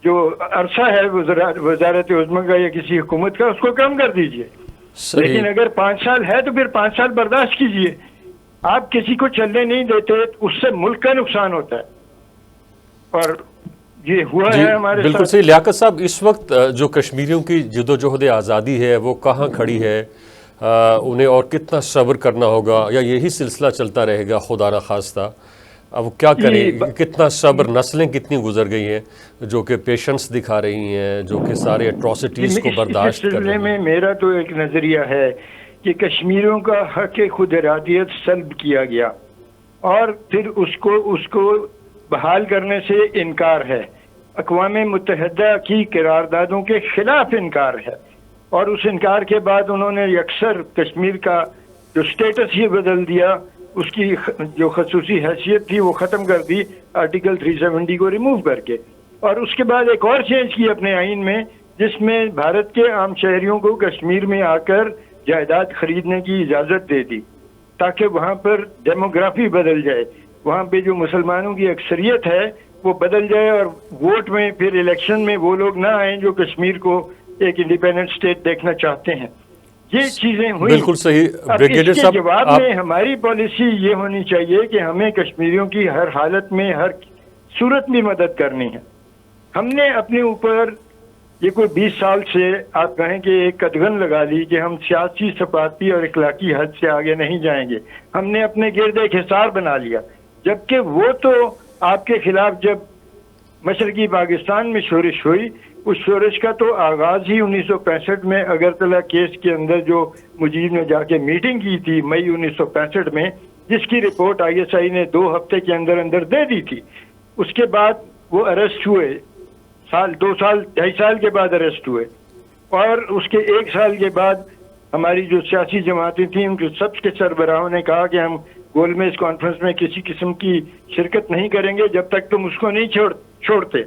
جو عرصہ ہے وزارت عظمیٰ کا یا کسی حکومت کا اس کو کم کر دیجئے. لیکن اگر 5 سال ہے تو پھر 5 سال برداشت کیجئے. آپ کسی کو چلنے نہیں دیتے, اس سے ملک کا نقصان ہوتا ہے. اور یہ ہوا ہے ہمارے بالکل صحیح. لیاقت صاحب, اس وقت جو کشمیریوں کی جدوجہد آزادی ہے وہ کہاں کھڑی ہے؟ انہیں اور کتنا صبر کرنا ہوگا, یا یہی سلسلہ چلتا رہے گا خدا نخواستہ؟ اب کیا کریں, کتنا صبر, نسلیں کتنی گزر گئی ہیں جو کہ پیشنس دکھا رہی ہیں, جو کہ سارے ایٹراسٹیز کو برداشت کر رہی ہیں. میں میرا تو ایک نظریہ ہے کہ کشمیریوں کا حق خود ارادیت سلب کیا گیا اور پھر اس کو بحال کرنے سے انکار ہے. اقوام متحدہ کی قراردادوں کے خلاف انکار ہے, اور اس انکار کے بعد انہوں نے یکسر کشمیر کا جو سٹیٹس ہی بدل دیا, اس کی جو خصوصی حیثیت تھی وہ ختم کر دی آرٹیکل 370 کو ریموو کر کے. اور اس کے بعد ایک اور چینج کی اپنے آئین میں, جس میں بھارت کے عام شہریوں کو کشمیر میں آ کر جائیداد خریدنے کی اجازت دے دی, تاکہ وہاں پر ڈیموگرافی بدل جائے, وہاں پہ جو مسلمانوں کی اکثریت ہے وہ بدل جائے, اور ووٹ میں پھر الیکشن میں وہ لوگ نہ آئیں جو کشمیر کو ایک انڈیپینڈنٹ اسٹیٹ دیکھنا چاہتے ہیں. یہ چیزیں ہوئی. بالکل صحیح. اب اس کے جواب میں ہماری پالیسی یہ ہونی چاہیے کہ ہمیں کشمیریوں کی ہر حالت میں ہر صورت میں مدد کرنی ہے. ہم نے اپنے اوپر یہ کوئی 20 سال سے آپ کہیں کہ ایک قدغن لگا لی کہ ہم سیاسی ثقافتی اور اخلاقی حد سے آگے نہیں جائیں گے. ہم نے اپنے گرد ایک حصار بنا لیا, جبکہ وہ تو آپ کے خلاف جب مشرقی پاکستان میں شورش ہوئی, اس شورش کا تو آغاز ہی 1965 میں اگرتلہ کیس کے اندر جو مجیر نے جا کے میٹنگ کی تھی مئی 1965 میں, جس کی رپورٹ ISI نے 2 ہفتے کے اندر دے دی تھی. اس کے بعد وہ اریسٹ ہوئے, 2 سال 2.5 سال کے بعد اریسٹ ہوئے, اور اس کے 1 سال کے بعد ہماری جو سیاسی جماعتیں تھیں ان کے سب کے سربراہوں نے کہا کہ ہم گول میز کانفرنس میں کسی قسم کی شرکت نہیں کریں گے جب تک تم اس کو نہیں چھوڑتے.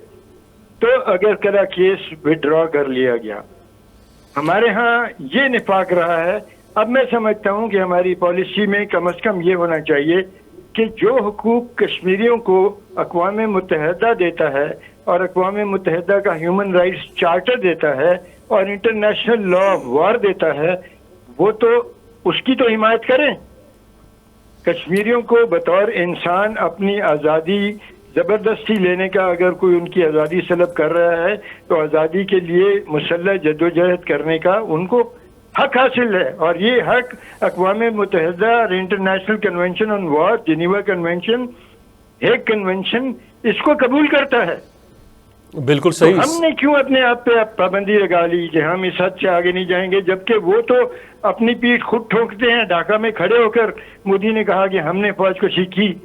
تو اگرتلہ کیس وڈرا کر لیا گیا. ہمارے ہاں یہ نفاق رہا ہے. اب میں سمجھتا ہوں کہ ہماری پالیسی میں کم از کم یہ ہونا چاہیے کہ جو حقوق کشمیریوں کو اقوام متحدہ دیتا ہے اور اقوام متحدہ کا ہیومن رائٹس چارٹر دیتا ہے اور انٹرنیشنل لا آف وار دیتا ہے, وہ تو اس کی تو حمایت کریں. کشمیریوں کو بطور انسان اپنی آزادی زبردستی لینے کا اگر کوئی ان کی آزادی سلب کر رہا ہے تو آزادی کے لیے مسلح جدوجہد کرنے کا ان کو حق حاصل ہے. اور یہ حق اقوام متحدہ اور international convention on war, Geneva convention, Hague convention इसको कबूल करता है। बिल्कुल तो सही। हमने क्यों अपने आप पे पाबंदी लगा ली कि हम इस हद से आगे नहीं जाएंगे, जबकि वो तो अपनी पीठ खुद ठोकते हैं। ढाका में खड़े होकर मोदी ने कहा कि हमने फौज को सीखी,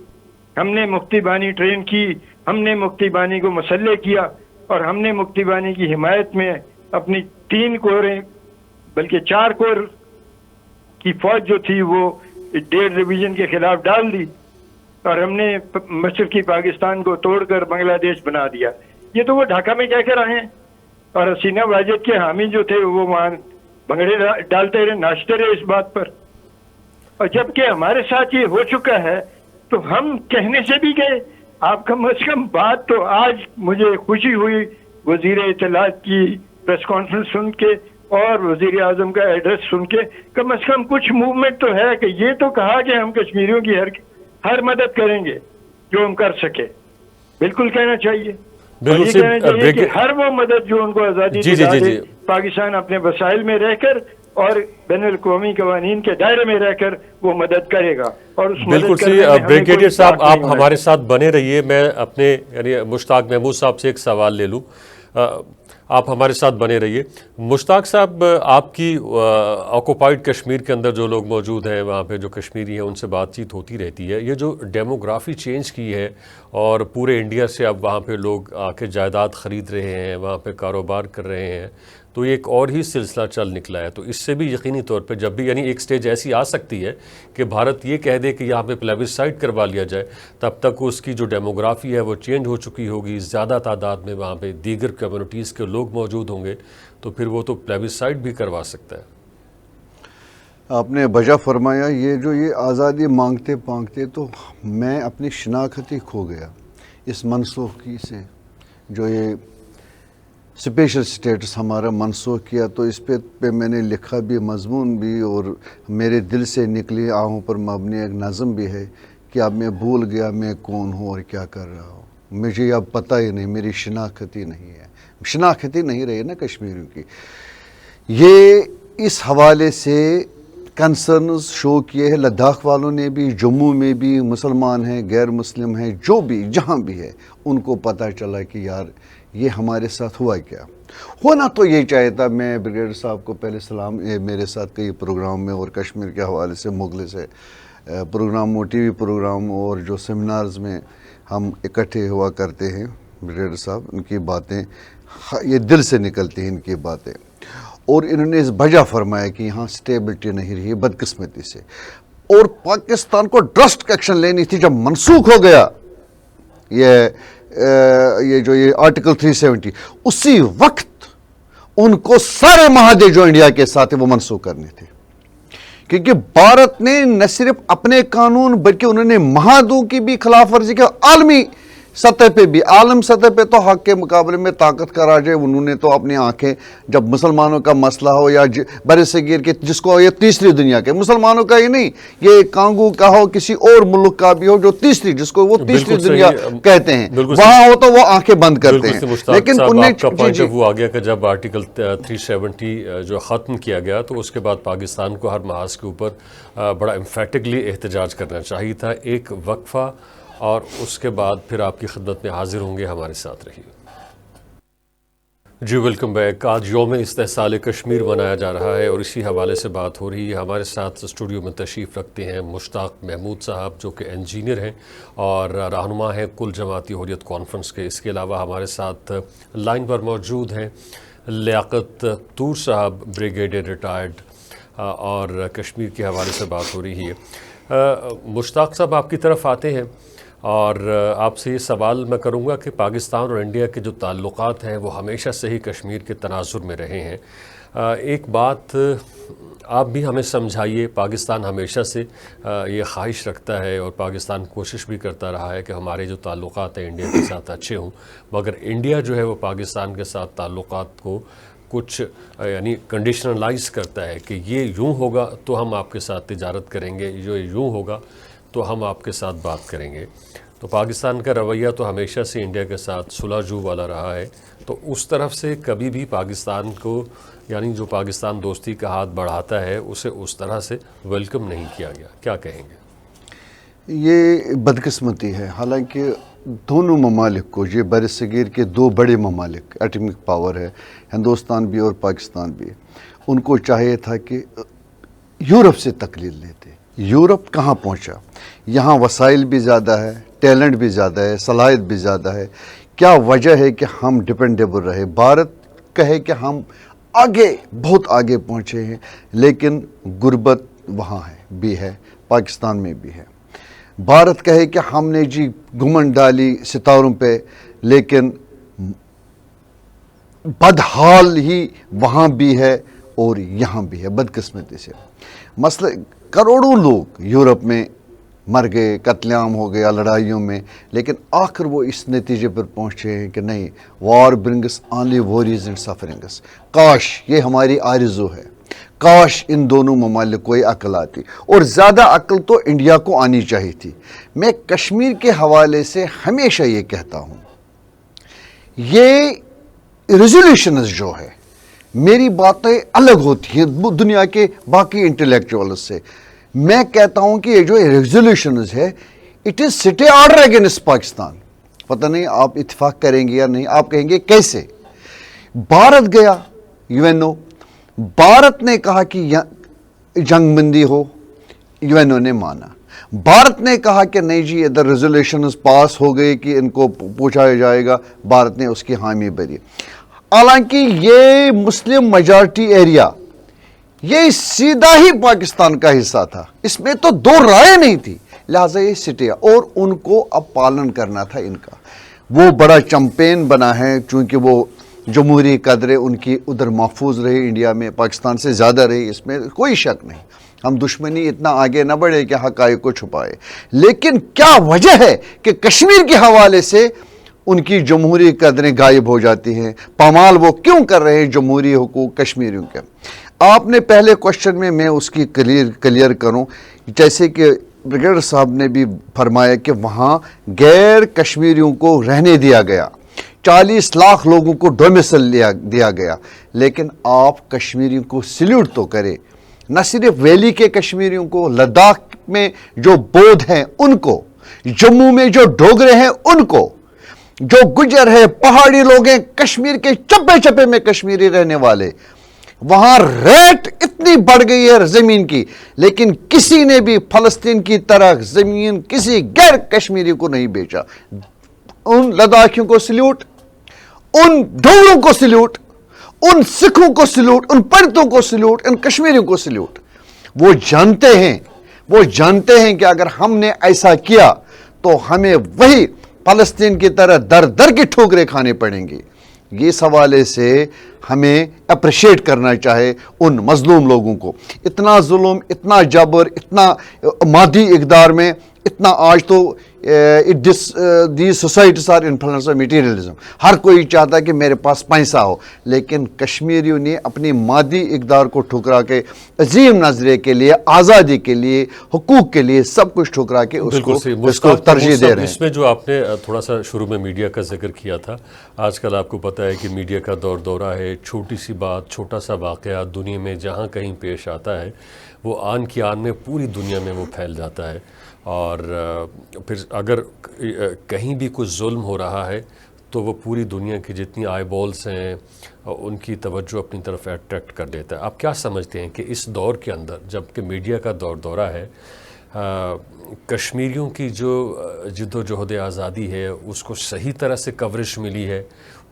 हमने मुफ्ती बानी ट्रेन की, हमने मुफ्ती बानी को मसल्ले किया, और हमने मुफ्ती बानी की हिमायत में अपनी 3 कोरें बल्कि 4 कोर की फौज जो थी वो 1.5 डिवीजन के खिलाफ डाल दी, और हमने मशरकी पाकिस्तान को तोड़कर बांग्लादेश बना दिया। ये तो वो ढाका में कह कर आए हैं, और हसीना वाजिद के हामी जो थे वो वहाँ भंगड़े डालते रहे, नाचते रहे इस बात पर। और जबकि हमारे साथ ये हो चुका है तो हम कहने से भी गए। आप कम अज कम बात तो आज मुझे खुशी हुई वजीर इत्तलात की प्रेस कॉन्फ्रेंस सुन के और वजीर आजम का एड्रेस सुन के, कम अज कम कुछ मूवमेंट तो है कि ये तो कहा कि हम कश्मीरियों की हर मदद करेंगे जो हम कर सके। बिल्कुल कहना चाहिए, बिल्कुल ये कहना चाहिए कि हर वो मदद जो उनको आज़ादी दिला दे, पाकिस्तान अपने वसाइल में रहकर और बैनुल-अक़वामी कवानीन के दायरे में रहकर वो मदद करेगा। और उस बिल्कुल सही। ब्रिगेडियर साहब आप हमारे साथ बने रहिए। मैं अपने यानी मुश्ताक महमूद साहब से एक सवाल ले लूँ, आप हमारे साथ बने रहिए। मुश्ताक साहब, आपकी ऑक्युपाइड कश्मीर के अंदर जो लोग मौजूद हैं, वहाँ पे जो कश्मीरी हैं, उनसे बातचीत होती रहती है। ये जो डेमोग्राफी चेंज की है और पूरे इंडिया से अब वहाँ पे लोग आके जायदाद ख़रीद रहे हैं, वहाँ पे कारोबार कर रहे हैं, तो ये एक और ही सिलसिला चल निकला है। तो इससे भी यकीनी तौर पे जब भी यानी एक स्टेज ऐसी आ सकती है कि भारत ये कह दे कि यहाँ पे प्लेबिसाइड करवा लिया जाए, तब तक उसकी जो डेमोग्राफी है वो चेंज हो चुकी होगी, ज़्यादा तादाद में वहाँ पे दीगर कम्युनिटीज़ के लोग मौजूद होंगे, तो फिर वो तो प्लेबिसाइड भी करवा सकता है। आपने बजा फरमाया। ये आज़ादी मांगते मांगते तो मैं अपनी शनाख्त ही खो गया इस मनसूखी से। जो ये स्पेशल स्टेटस हमारा मनसूख किया, तो इस पे मैंने लिखा भी, मजमून भी, और मेरे दिल से निकली आहों पर मबनी एक नज़म भी है कि अब मैं भूल गया मैं कौन हूँ और क्या कर रहा हूँ। मुझे अब पता ही नहीं, मेरी शनाख्त ही नहीं है, शनाख्त ही नहीं रही ना कश्मीरियों की। ये इस हवाले से कंसर्न्स शो किए हैं लद्दाख वालों ने भी, जम्मू में भी मुसलमान हैं, गैर मुस्लिम हैं, जो भी जहाँ भी है, उनको पता चला कि यार ये हमारे साथ हुआ क्या। होना तो यही चाहिए था। मैं ब्रिगेडियर साहब को पहले सलाम, ये मेरे साथ कई प्रोग्राम में और कश्मीर के हवाले से मुगले से प्रोग्राम, टीवी प्रोग्राम और जो सेमिनार्स में हम इकट्ठे हुआ करते हैं, ब्रिगेडियर साहब उनकी बातें ये दिल से निकलती हैं इनकी बातें। और इन्होंने इस बजा फरमाया कि यहाँ स्टेबिलिटी नहीं रही बदकिस्मती से, और पाकिस्तान को ड्रास्टिक एक्शन लेनी थी। जब मनसूख हो गया ये आर्टिकल 370, उसी वक्त उनको सारे महादे जो इंडिया के साथ है वो मनसूख करने थे, क्योंकि भारत ने न सिर्फ अपने कानून बल्कि उन्होंने महादों की भी खिलाफ वर्जी की। आलमी सतह पे भी, आलम सतह पे तो हक के मुकाबले में ताकत का राज है। उन्होंने तो अपनी आंखें, जब मुसलमानों का मसला हो या बड़े सगीर के, जिसको ये तीसरी दुनिया के, मुसलमानों का ही नहीं, ये कांगो का हो, किसी और मुल्क का भी हो, जो तीसरी, जिसको वो तीसरी दुनिया कहते हैं, वहां हो तो वो आंखें बंद करते हैं। लेकिन उन्हें वो आ गया कि जब आर्टिकल 370 जो ख़त्म किया गया, तो उसके बाद पाकिस्तान को हर महाज के ऊपर बड़ा एम्फेटिकली एहतजाज करना चाहिए था। एक वक्फा और उसके बाद फिर आपकी खिदमत में हाजिर होंगे, हमारे साथ रहिए। जी वेलकम बैक। आज यौम इस्तेहसाल कश्मीर मनाया जा रहा है और इसी हवाले से बात हो रही है। हमारे साथ स्टूडियो में तशरीफ़ रखते हैं मुश्ताक महमूद साहब, जो कि इंजीनियर हैं और रहनुमा हैं कुल जमाती हुर्रियत कॉन्फ्रेंस के। इसके अलावा हमारे साथ लाइन पर मौजूद हैं लियाकत तूर साहब, ब्रिगेडियर रिटायर्ड, और कश्मीर के हवाले से बात हो रही है। मुश्ताक साहब, आपकी तरफ आते हैं और आपसे ये सवाल मैं करूँगा कि पाकिस्तान और इंडिया के जो ताल्लुक़ात हैं वो हमेशा से ही कश्मीर के तनाजुर में रहे हैं। एक बात आप भी हमें समझाइए, पाकिस्तान हमेशा से ये ख्वाहिश रखता है और पाकिस्तान कोशिश भी करता रहा है कि हमारे जो ताल्लुक़ात हैं इंडिया के साथ अच्छे हों, मगर इंडिया जो है वो पाकिस्तान के साथ ताल्लुक़ात को कुछ यानी कंडीशनलाइज करता है कि ये यूँ होगा तो हम आपके साथ तिजारत करेंगे, जो यूँ होगा तो हम आपके साथ बात करेंगे। तो पाकिस्तान का रवैया तो हमेशा से इंडिया के साथ सुलह-जू वाला रहा है, तो उस तरफ से कभी भी पाकिस्तान को, यानी जो पाकिस्तान दोस्ती का हाथ बढ़ाता है, उसे उस तरह से वेलकम नहीं किया गया। क्या कहेंगे? یہ بدقسمتی ہے، حالانکہ دونوں ممالک کو، یہ بر صغیر کے دو بڑے ممالک ایٹمک پاور ہے، ہندوستان بھی اور پاکستان بھی، ان کو چاہیے تھا کہ یورپ سے تقلید لیتے. یورپ کہاں پہنچا؟ یہاں وسائل بھی زیادہ ہے، ٹیلنٹ بھی زیادہ ہے، صلاحیت بھی زیادہ ہے. کیا وجہ ہے کہ ہم ڈپینڈیبل رہے؟ بھارت کہے کہ ہم آگے، بہت آگے پہنچے ہیں، لیکن غربت وہاں بھی ہے، پاکستان میں بھی ہے. بھارت کہے کہ ہم نے جی گھمنڈ ڈالی ستاروں پہ، لیکن بدحال ہی وہاں بھی ہے اور یہاں بھی ہے، بدقسمتی سے. مسئلہ کروڑوں لوگ یورپ میں مر گئے، قتل عام ہو گیا لڑائیوں میں، لیکن آخر وہ اس نتیجے پر پہنچے ہیں کہ نہیں، war brings only worries and sufferings. کاش یہ ہماری آرزو ہے، کاش ان دونوں ممالک کو یہ عقل آتی، اور زیادہ عقل تو انڈیا کو آنی چاہیے تھی. میں کشمیر کے حوالے سے ہمیشہ یہ کہتا ہوں، یہ ریزولوشنز جو ہے، میری باتیں الگ ہوتی ہیں دنیا کے باقی انٹلیکچوئلز سے. میں کہتا ہوں کہ یہ جو ریزولوشنز ہے، اٹ از سٹے آرڈر اگینسٹ پاکستان. پتہ نہیں آپ اتفاق کریں گے یا نہیں، آپ کہیں گے کیسے؟ بھارت گیا UN، بھارت نے کہا کہ جنگ بندی ہو، UN نے مانا. بھارت نے کہا کہ نہیں جی ادھر ریزولوشنز پاس ہو گئی کہ ان کو پوچھا جائے گا، بھارت نے اس کی حامی بھری. حالانکہ یہ مسلم میجارٹی ایریا، یہ سیدھا ہی پاکستان کا حصہ تھا، اس میں تو دو رائے نہیں تھی، لہٰذا یہ سٹیا، اور ان کو اب پالن کرنا تھا ان کا. وہ بڑا چمپین بنا ہے، چونکہ وہ جمہوری قدریں ان کی ادھر محفوظ رہی، انڈیا میں پاکستان سے زیادہ رہی، اس میں کوئی شک نہیں. ہم دشمنی اتنا آگے نہ بڑھے کہ حقائق کو چھپائے. لیکن کیا وجہ ہے کہ کشمیر کے حوالے سے ان کی جمہوری قدریں غائب ہو جاتی ہیں؟ پامال وہ کیوں کر رہے ہیں جمہوری حقوق کشمیریوں کے؟ آپ نے پہلے کوشچن میں اس کی کلیئر کروں، جیسے کہ بریگیڈر صاحب نے بھی فرمایا کہ وہاں غیر کشمیریوں کو رہنے دیا گیا، 40 لاکھ لوگوں کو ڈومیسل دیا گیا. لیکن آپ کشمیریوں کو سلیوٹ تو کرے، نہ صرف ویلی کے کشمیریوں کو، لداخ میں جو بودھ ہیں ان کو، جموں میں جو ڈوگرے ہیں ان کو، جو گجر ہے، پہاڑی لوگ ہیں، کشمیر کے چپے چپے میں کشمیری رہنے والے. وہاں ریٹ اتنی بڑھ گئی ہے زمین کی، لیکن کسی نے بھی فلسطین کی طرح زمین کسی غیر کشمیری کو نہیں بیچا. ان لداخیوں کو سلیوٹ، ان ڈوگروں کو سلیوٹ، ان سکھوں کو سلیوٹ، ان پنڈتوں کو سلیوٹ، ان کشمیریوں کو سلیوٹ. وہ جانتے ہیں کہ اگر ہم نے ایسا کیا تو ہمیں وہی فلسطین کی طرح در در کی ٹھوکریں کھانے پڑیں گی. اس حوالے سے ہمیں اپریشیٹ کرنا چاہے ان مظلوم لوگوں کو. اتنا ظلم، اتنا جبر، اتنا مادی اقدار میں، اتنا آج تو these societies are influenced by materialism. ہر کوئی چاہتا ہے کہ میرے پاس پیسہ ہو، لیکن کشمیریوں نے اپنی مادی اقدار کو ٹھکرا کے عظیم نظریے کے لیے، آزادی کے لیے، حقوق کے لیے سب کچھ ٹھکرا کے اس کو ترجیح دے رہے ہیں. اس میں جو آپ نے تھوڑا سا شروع میں میڈیا کا ذکر کیا تھا، آج کل آپ کو پتہ ہے کہ میڈیا کا دورہ ہے. چھوٹی سی بات، چھوٹا سا واقعہ دنیا میں جہاں کہیں پیش آتا ہے، وہ آن کی آن میں پوری دنیا میں وہ پھیل جاتا ہے. اور پھر اگر کہیں بھی کچھ ظلم ہو رہا ہے تو وہ پوری دنیا کی جتنی آئی بالز ہیں ان کی توجہ اپنی طرف اٹریکٹ کر دیتا ہے. آپ کیا سمجھتے ہیں کہ اس دور کے اندر جب کہ میڈیا کا دورہ ہے، کشمیریوں کی جو جد و جہد آزادی ہے اس کو صحیح طرح سے کوریج ملی ہے؟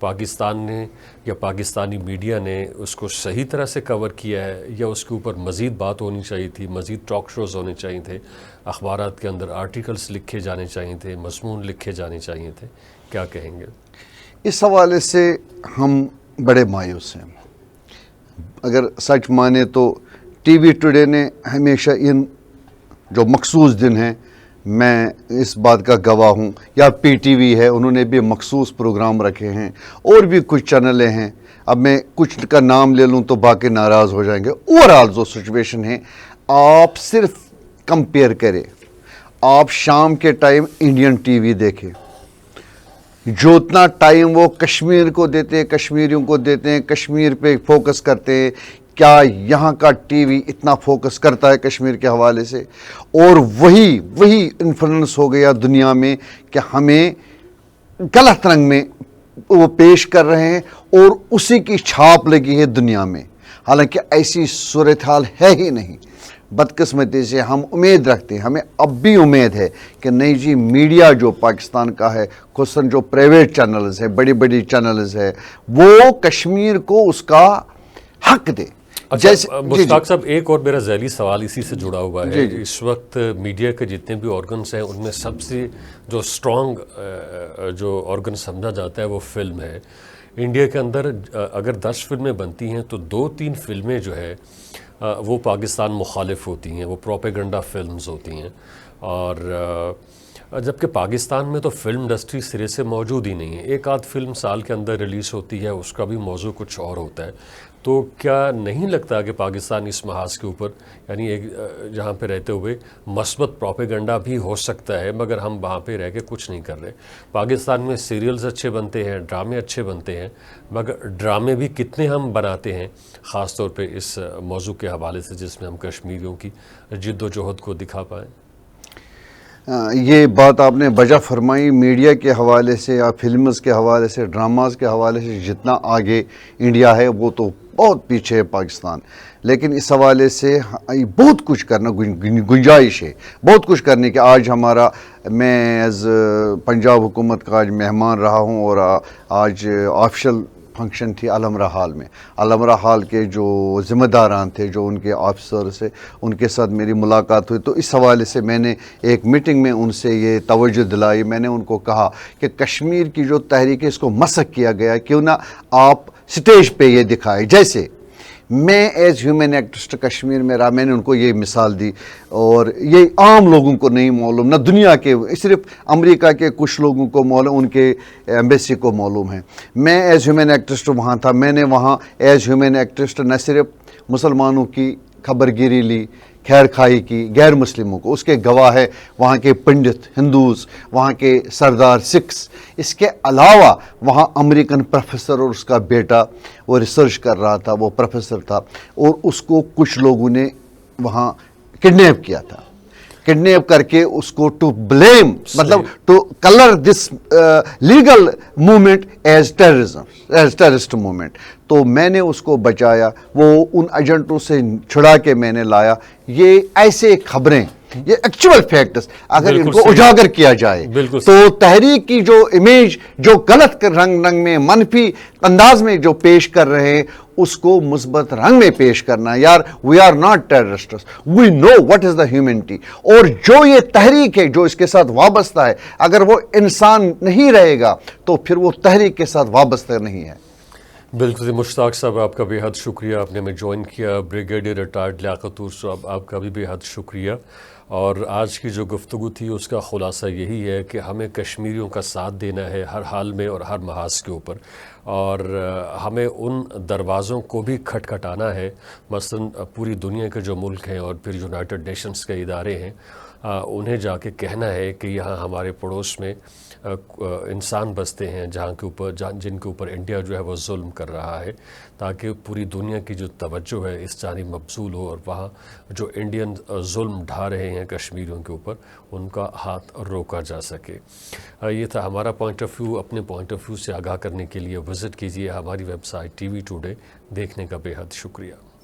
پاکستان نے یا پاکستانی میڈیا نے اس کو صحیح طرح سے کور کیا ہے، یا اس کے اوپر مزید بات ہونی چاہیے تھی، مزید ٹاک شوز ہونے چاہیے تھے، اخبارات کے اندر آرٹیکلز لکھے جانے چاہیے تھے، مضمون لکھے جانے چاہیے تھے؟ کیا کہیں گے اس حوالے سے؟ ہم بڑے مایوس ہیں. اگر سچ مانے تو ٹی وی ٹوڈے نے ہمیشہ ان جو مخصوص دن ہیں، میں اس بات کا گواہ ہوں، یا پی ٹی وی ہے، انہوں نے بھی مخصوص پروگرام رکھے ہیں، اور بھی کچھ چینلیں ہیں. اب میں کچھ کا نام لے لوں تو باقی ناراض ہو جائیں گے. اوورآل جو سچویشن ہے، آپ صرف کمپیئر کریں. آپ شام کے ٹائم انڈین ٹی وی دیکھیں، جو اتنا ٹائم وہ کشمیر کو دیتے ہیں، کشمیریوں کو دیتے ہیں، کشمیر پہ فوکس کرتے ہیں، کیا یہاں کا ٹی وی اتنا فوکس کرتا ہے کشمیر کے حوالے سے؟ اور وہی انفلوئنس ہو گیا دنیا میں کہ ہمیں غلط رنگ میں وہ پیش کر رہے ہیں اور اسی کی چھاپ لگی ہے دنیا میں، حالانکہ ایسی صورتحال ہے ہی نہیں۔ بدقسمتی سے ہم امید رکھتے ہیں، ہمیں اب بھی امید ہے کہ نہیں جی، میڈیا جو پاکستان کا ہے، خصوصاً جو پرائیویٹ چینلز ہیں، بڑی چینلز ہیں، وہ کشمیر کو اس کا حق دے۔ اچھا مشتاق صاحب، ایک اور میرا ذیلی سوال اسی سے جڑا ہوا ہے۔ اس وقت میڈیا کے جتنے بھی آرگنس ہیں ان میں سب سے جو اسٹرانگ جو آرگن سمجھا جاتا ہے وہ فلم ہے۔ انڈیا کے اندر اگر 10 فلمیں بنتی ہیں تو 2-3 فلمیں جو ہے وہ پاکستان مخالف ہوتی ہیں، وہ پروپیگنڈا فلمز ہوتی ہیں، اور جبکہ پاکستان میں تو فلم انڈسٹری سرے سے موجود ہی نہیں ہے۔ ایک آدھ فلم سال کے اندر ریلیز ہوتی ہے، اس کا بھی موضوع کچھ اور ہوتا ہے۔ تو کیا نہیں لگتا کہ پاکستان اس محاذ کے اوپر، یعنی ایک جہاں پہ رہتے ہوئے مثبت پروپیگنڈا بھی ہو سکتا ہے، مگر ہم وہاں پہ رہ کے کچھ نہیں کر رہے؟ پاکستان میں سیریلز اچھے بنتے ہیں، ڈرامے اچھے بنتے ہیں، مگر ڈرامے بھی کتنے ہم بناتے ہیں، خاص طور پہ اس موضوع کے حوالے سے جس میں ہم کشمیریوں کی جد و جہد کو دکھا پائیں؟ یہ بات آپ نے بجا فرمائی۔ میڈیا کے حوالے سے یا فلمز کے حوالے سے، ڈراماز کے حوالے سے جتنا آگے انڈیا ہے وہ تو بہت پیچھے ہے پاکستان، لیکن اس حوالے سے بہت کچھ کرنا گنجائش ہے، بہت کچھ کرنے کے۔ آج ہمارا، میں ایز پنجاب حکومت کا آج مہمان رہا ہوں، اور آج آفیشل فنکشن تھی علمرہ ہال میں۔ علمرہ ہال کے جو ذمہ داران تھے، جو ان کے آفیسرز سے، ان کے ساتھ میری ملاقات ہوئی، تو اس حوالے سے میں نے ایک میٹنگ میں ان سے یہ توجہ دلائی۔ میں نے ان کو کہا کہ کشمیر کی جو تحریک ہے اس کو مسخ کیا گیا، کیوں نہ آپ سٹیج پہ یہ دکھائے۔ جیسے میں ایز ہیومن ایکٹسٹ کشمیر میں رہا، میں نے ان کو یہ مثال دی، اور یہ عام لوگوں کو نہیں معلوم، نہ دنیا کے، صرف امریکہ کے کچھ لوگوں کو معلوم، ان کے ایمبیسی کو معلوم ہے۔ میں ایز ہیومن ایکٹسٹ وہاں تھا، میں نے وہاں ایز ہیومن ایکٹسٹ نہ صرف مسلمانوں کی خبر گیری لی، خیر خواہی کی، غیر مسلموں کو، اس کے گواہ ہے وہاں کے پنڈت ہندوز، وہاں کے سردار سکھس، اس کے علاوہ وہاں امریکن پروفیسر اور اس کا بیٹا وہ ریسرچ کر رہا تھا، وہ پروفیسر تھا، اور اس کو کچھ لوگوں نے وہاں کڈنیپ کیا تھا، کڈنیپ کر کے اس کو ٹو بلیم، مطلب to colour this legal movement as terrorism, as terrorist movement. تو میں نے اس کو بچایا، وہ ان ایجنٹوں سے چھڑا کے میں نے لایا۔ یہ ایسے خبریں، یہ ایکچوئل فیکٹس اگر ان کو اجاگر کیا جائے تو تحریک کی جو امیج جو غلط رنگ میں منفی انداز میں جو پیش کر رہے ہیں اس کو مثبت رنگ میں پیش کرنا۔ یار we are not terrorists, we know what is the humanity. اور جو یہ تحریک ہے جو اس کے ساتھ وابستہ ہے، اگر وہ انسان نہیں رہے گا تو پھر وہ تحریک کے ساتھ وابستہ نہیں ہے۔ بالکل مشتاق صاحب، آپ کا بے حد شکریہ، آپ نے ہمیں جوائن کیا۔ بریگیڈیئر ریٹائرڈ لیاقت صاحب، آپ کا بھی بے حد شکریہ۔ اور آج کی جو گفتگو تھی اس کا خلاصہ یہی ہے کہ ہمیں کشمیریوں کا ساتھ دینا ہے ہر حال میں اور ہر محاذ کے اوپر، اور ہمیں ان دروازوں کو بھی کھٹکھٹانا ہے، مثلا پوری دنیا کے جو ملک ہیں اور پھر یونائٹڈ نیشنز کے ادارے ہیں، انہیں جا کے کہنا ہے کہ یہاں ہمارے پڑوس میں انسان بستے ہیں جن کے اوپر انڈیا جو ہے وہ ظلم کر رہا ہے، تاکہ پوری دنیا کی جو توجہ ہے اس جانب مبذول ہو، اور وہاں جو انڈین ظلم ڈھا رہے ہیں کشمیریوں کے اوپر ان کا ہاتھ روکا جا سکے۔ یہ تھا ہمارا پوائنٹ آف ویو۔ اپنے پوائنٹ آف ویو سے آگاہ کرنے کے لیے وزٹ کیجیے ہماری ویب سائٹ TV Today۔ دیکھنے کا بے حد شکریہ۔